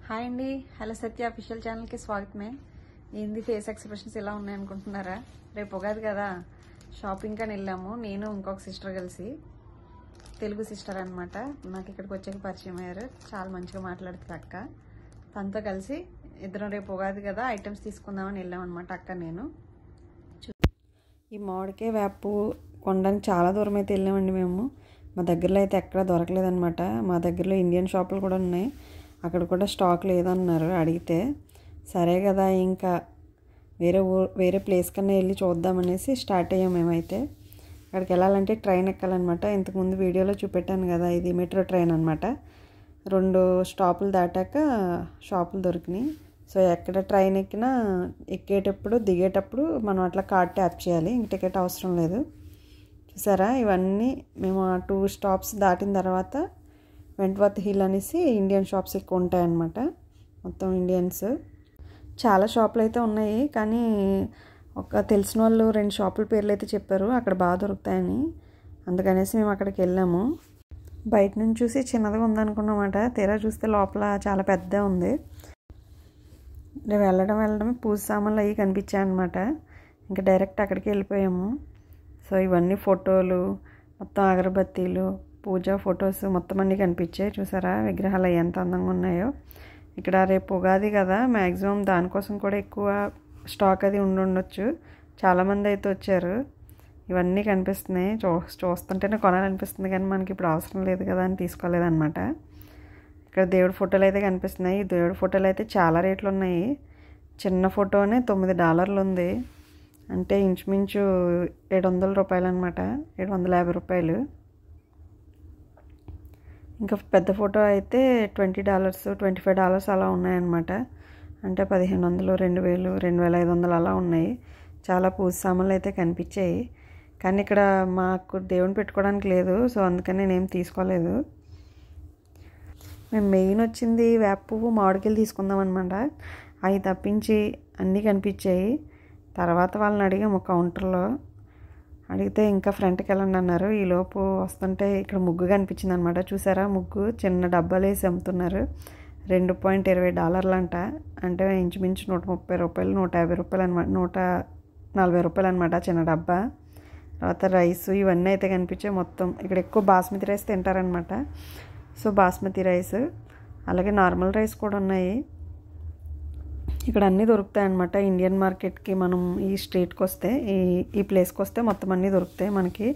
Hi అండి, hello సత్య official ఛానల్కి స్వాగతమే. ఏంది ఫేస్ ఎక్స్ప్రెషన్స్ ఇలా ఉన్నాయనుకుంటున్నారా? రేపు ఉగాది కదా, షాపింగ్ అని వెళ్ళాము. నేను ఇంకొక సిస్టర్ కలిసి, తెలుగు సిస్టర్ అనమాట. నాకు ఇక్కడికి వచ్చాక పరిచయం అయ్యారు. చాలా మంచిగా మాట్లాడుతుంది అక్క. తనతో కలిసి ఇద్దరం రేపు ఉగాది కదా ఐటమ్స్ తీసుకుందామని వెళ్ళాం అనమాట, అక్క నేను. ఈ మామిడికాయ వేపు కొనడానికి చాలా దూరం అయితే వెళ్ళామండి మేము. మా దగ్గరలో అయితే ఎక్కడా దొరకలేదనమాట. మా దగ్గరలో ఇండియన్ షాపులు కూడా ఉన్నాయి, అక్కడ కూడా స్టాక్ లేదన్నారు. అడిగితే సరే కదా ఇంకా వేరే ప్లేస్ కన్నా వెళ్ళి చూద్దామనేసి స్టార్ట్ అయ్యాం మేమైతే. అక్కడికి వెళ్ళాలంటే ట్రైన్ ఎక్కాలన్నమాట. ఇంతకుముందు వీడియోలో చూపెట్టాను కదా, ఇది మెట్రో ట్రైన్ అనమాట. 2 స్టాపులు దాటాక షాపులు దొరికినాయి. సో ఎక్కడ ట్రైన్ ఎక్కినా ఎక్కేటప్పుడు దిగేటప్పుడు మనం అట్లా కార్డ్ ట్యాప్ చేయాలి, ఇంక టికెట్ అవసరం లేదు. చూసారా, ఇవన్నీ మేము 2 స్టాప్స్ దాటిన తర్వాత వెంట్వర్త్ హిల్ అనేసి ఇండియన్ షాప్స్ ఎక్కువ ఉంటాయన్నమాట. మొత్తం ఇండియన్స్ చాలా షాపులు అయితే ఉన్నాయి, కానీ ఒక తెలిసిన వాళ్ళు 2 షాపుల పేర్లు అయితే చెప్పారు, అక్కడ బాగా దొరుకుతాయని. అందుకనేసి మేము అక్కడికి వెళ్ళాము. బయట నుంచి చూసి చిన్నదిగా ఉందనుకున్నమాట, తీరా చూస్తే లోపల చాలా పెద్ద ఉంది. వెళ్ళడమే పూజ సామాన్లు అవి కనిపించాయన్నమాట. ఇంకా డైరెక్ట్ అక్కడికి వెళ్ళిపోయాము. సో ఇవన్నీ ఫోటోలు, మొత్తం అగరబత్తీలు, పూజ ఫొటోస్ మొత్తం అన్నీ కనిపించాయి. చూసారా విగ్రహాలు ఎంత అందంగా ఉన్నాయో. ఇక్కడ రేపు ఉగాది కదా, మ్యాక్సిమం దానికోసం కూడా ఎక్కువ స్టాక్ అది ఉండొచ్చు. చాలామంది అయితే వచ్చారు. ఇవన్నీ కనిపిస్తున్నాయి, చూస్తుంటేనే కొనాలనిపిస్తుంది, కానీ మనకి ఇప్పుడు అవసరం లేదు కదా అని తీసుకోలేదన్నమాట. ఇక్కడ దేవుడి ఫోటోలు అయితే కనిపిస్తున్నాయి. దేవుడి ఫోటోలు అయితే చాలా రేట్లు ఉన్నాయి. చిన్న ఫోటోనే $9 ఉంది, అంటే ఇంచుమించు $700 అనమాట, $750. ఇంకా పెద్ద ఫోటో అయితే $20, $25 అలా ఉన్నాయన్నమాట. అంటే 1500, 2000, 2500 అలా ఉన్నాయి. చాలా పూజ సామాన్లు అయితే కనిపించాయి, కానీ ఇక్కడ మాకు దేవుని పెట్టుకోవడానికి లేదు. సో అందుకని నేనేం తీసుకోలేదు. మేము మెయిన్ వచ్చింది వేప పువ్వు, మామిడికాయలు తీసుకుందాం అనమాట. అవి తప్పించి అన్నీ కనిపించాయి. తర్వాత వాళ్ళని అడిగాము కౌంటర్లో. అడిగితే ఇంకా ఫ్రంట్కి వెళ్ళండి అన్నారు. ఈలోపు వస్తుంటే ఇక్కడ ముగ్గు కనిపించింది అనమాట. చూసారా, ముగ్గు చిన్న డబ్బాలు వేసి అమ్ముతున్నారు. $2.20 అంట, అంటే ఇంచుమించు $130, $150 అనమాట, $140 అనమాట చిన్న డబ్బా. తర్వాత రైస్ ఇవన్నీ అయితే కనిపించాయి. మొత్తం ఇక్కడ ఎక్కువ బాస్మతి రైస్ తింటారనమాట. సో బాస్మతి రైస్, అలాగే నార్మల్ రైస్ కూడా ఉన్నాయి. ఇక్కడ అన్నీ దొరుకుతాయి అన్నమాట. ఇండియన్ మార్కెట్కి మనం ఈ స్ట్రీట్కి వస్తే, ఈ ప్లేస్కి వస్తే మొత్తం అన్నీ దొరుకుతాయి మనకి.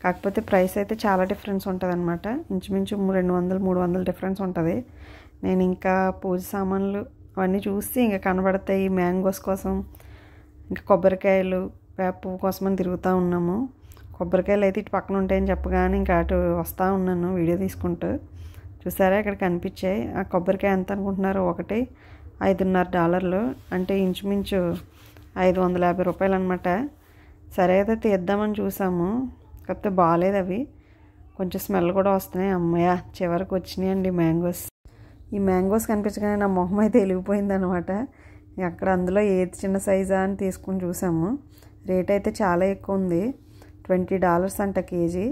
కాకపోతే ప్రైస్ అయితే చాలా డిఫరెన్స్ ఉంటుంది అనమాట. ఇంచుమించు $200, $300 డిఫరెన్స్ ఉంటుంది. నేను ఇంకా పూజ సామాన్లు అవన్నీ చూసి ఇంకా కనబడతాయి. మ్యాంగోస్ కోసం, ఇంకా కొబ్బరికాయలు, వేప పువ్వు కోసం అని తిరుగుతూ ఉన్నాము. కొబ్బరికాయలు అయితే ఇటు పక్కన ఉంటాయని చెప్పగానే ఇంకా అటు వస్తూ ఉన్నాను వీడియో తీసుకుంటూ. చూసారా ఇక్కడ కనిపించాయి. ఆ కొబ్బరికాయ ఎంత అనుకుంటున్నారు? ఒకటి $5.50, అంటే ఇంచుమించు $550 అనమాట. సరే అయితే తీద్దామని చూసాము, కాకపోతే బాగాలేదు. అవి కొంచెం స్మెల్ కూడా వస్తున్నాయి. అమ్మయ్య, చివరికి వచ్చినాయండి మ్యాంగోస్. ఈ మ్యాంగోస్ కనిపించగానే నా మొహం అయితే వెలిగిపోయింది అనమాట. అక్కడ అందులో ఏది చిన్న సైజా అని తీసుకుని చూసాము. రేట్ అయితే చాలా ఎక్కువ ఉంది, $20 అంట కేజీ.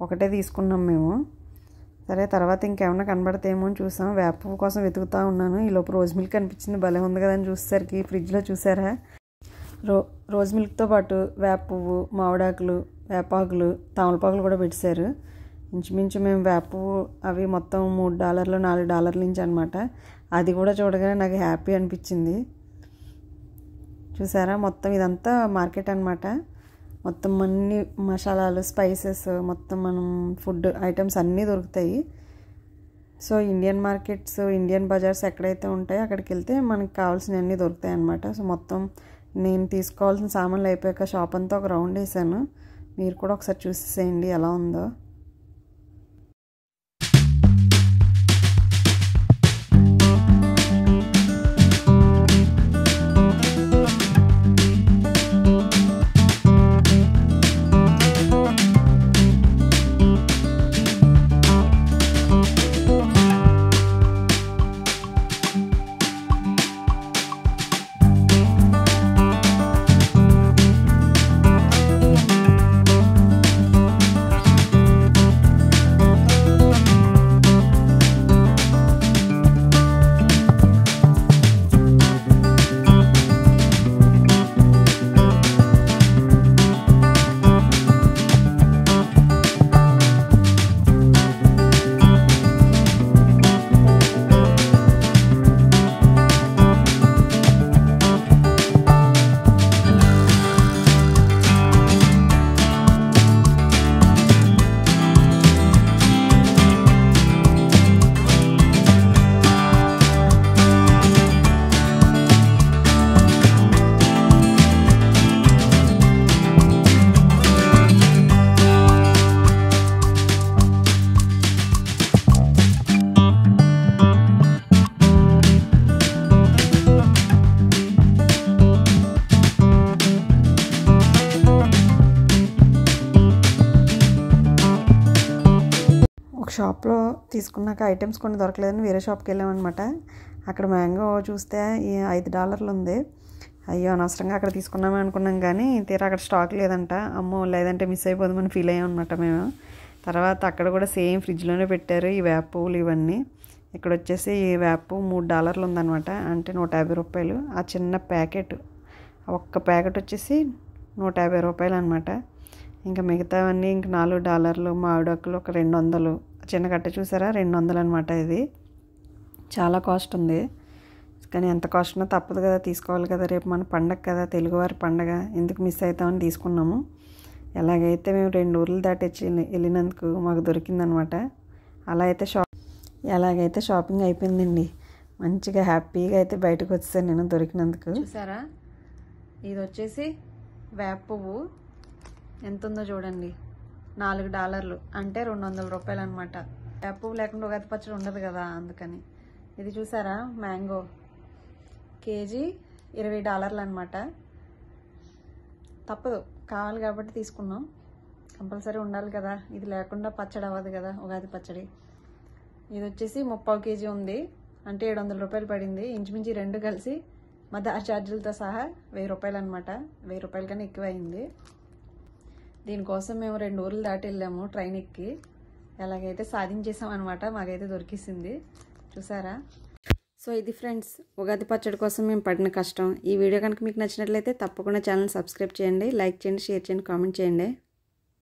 ఒకటే తీసుకున్నాం మేము. సరే తర్వాత ఇంకేమైనా కనబడతాయేమో అని చూసాం. వేప పువ్వు కోసం వెతుకుతూ ఉన్నాను. ఈలోపు రోజ్ మిల్క్ కనిపించింది, భలే ఉంది కదా అని చూసేసరికి ఫ్రిడ్జ్లో చూసారా, రోజ్ మిల్క్తో పాటు వేప పువ్వు, మామిడాకులు, వేపాకులు, తమలపాకులు కూడా పెట్టేశారు. ఇంచుమించు మేము వేప పువ్వు అవి మొత్తం $3, $4 నుంచి అనమాట. అది కూడా చూడగానే నాకు హ్యాపీ అనిపించింది. చూసారా, మొత్తం ఇదంతా మార్కెట్ అనమాట. మొత్తం అన్ని మసాలాలు, స్పైసెస్, మొత్తం మనం ఫుడ్ ఐటమ్స్ అన్నీ దొరుకుతాయి. So Indian markets, Indian bazaars ఎక్కడైతే ఉంటాయో అక్కడికి వెళ్తే మనకి కావాల్సినవన్నీ దొరుకుతాయి అన్నమాట. సో మొత్తం నేను తీసుకోవాల్సిన సామాన్లు అయిపోయాక షాప్ అంతా ఒక రౌండ్ వేసాను. మీరు కూడా ఒకసారి చూసేసేయండి ఎలా ఉందో. షాప్లో తీసుకున్నాక ఐటమ్స్ కొన్ని దొరకలేదని వేరే షాప్కి వెళ్ళామన్నమాట. అక్కడ మ్యాంగో చూస్తే $5 ఉంది. అయ్యో అనవసరంగా అక్కడ తీసుకున్నామే అనుకున్నాం, కానీ తీరా అక్కడ స్టాక్ లేదంట. అమ్మో లేదంటే మిస్ అయిపోదామని ఫీల్ అయ్యాం అనమాట మేము. తర్వాత అక్కడ కూడా సేమ్ ఫ్రిడ్జ్లోనే పెట్టారు ఈ వేప పువ్వులు ఇవన్నీ. ఇక్కడ వచ్చేసి ఈ వేప పువ్వు $3 ఉందన్నమాట, అంటే $150. ఆ చిన్న ప్యాకెట్, ఒక్క ప్యాకెట్ వచ్చేసి $150 అనమాట. ఇంకా మిగతావన్నీ ఇంక $4, మామిడాకులు ఒక 200. చిన్న కట్ట చూసారా, 200 అనమాట. ఇది చాలా కాస్ట్ ఉంది, కానీ ఎంత కాస్ట్ ఉన్నా తప్పదు కదా, తీసుకోవాలి కదా. రేపు మన పండగ కదా, తెలుగువారి పండగ, ఎందుకు మిస్ అవుతామని తీసుకున్నాము. ఎలాగైతే మేము 2 ఊర్లు దాటి వెళ్ళినందుకు మాకు దొరికిందనమాట. ఎలాగైతే షాపింగ్ అయిపోయిందండి. మంచిగా హ్యాపీగా అయితే బయటకు వచ్చేసాను నేను దొరికినందుకు. చూసారా, ఇది వచ్చేసి వేప పువ్వు ఎంత ఉందో చూడండి, $4 అంటే $200 అనమాట. వేప పువ్వు లేకుండా ఉగాది పచ్చడి ఉండదు కదా, అందుకని. ఇది చూసారా, మ్యాంగో కేజీ $20 అనమాట. తప్పదు, కావాలి కాబట్టి తీసుకున్నాం, కంపల్సరీ ఉండాలి కదా, ఇది లేకుండా పచ్చడి అవ్వదు కదా ఉగాది పచ్చడి. ఇది వచ్చేసి 30 kg ఉంది, అంటే $700 పడింది. ఇంచుమించి 2 కలిసి మా దారి ఛార్జీలతో సహా $1000 అనమాట. $1000 కన్నా ఎక్కువ అయింది. దీనికోసం మేము 2 ఊర్లు దాటి వెళ్ళాము ట్రైన్ ఎక్కి. ఎలాగైతే సాధించేసాం అనమాట, మాకైతే దొరికిసింది. చూసారా. సో ఇది ఫ్రెండ్స్, ఉగాది పచ్చడి కోసం మేము పడిన కష్టం. ఈ వీడియో కనుక మీకు నచ్చినట్లయితే తప్పకుండా ఛానల్ సబ్స్క్రైబ్ చేయండి, లైక్ చేయండి, షేర్ చేయండి, కామెంట్ చేయండి.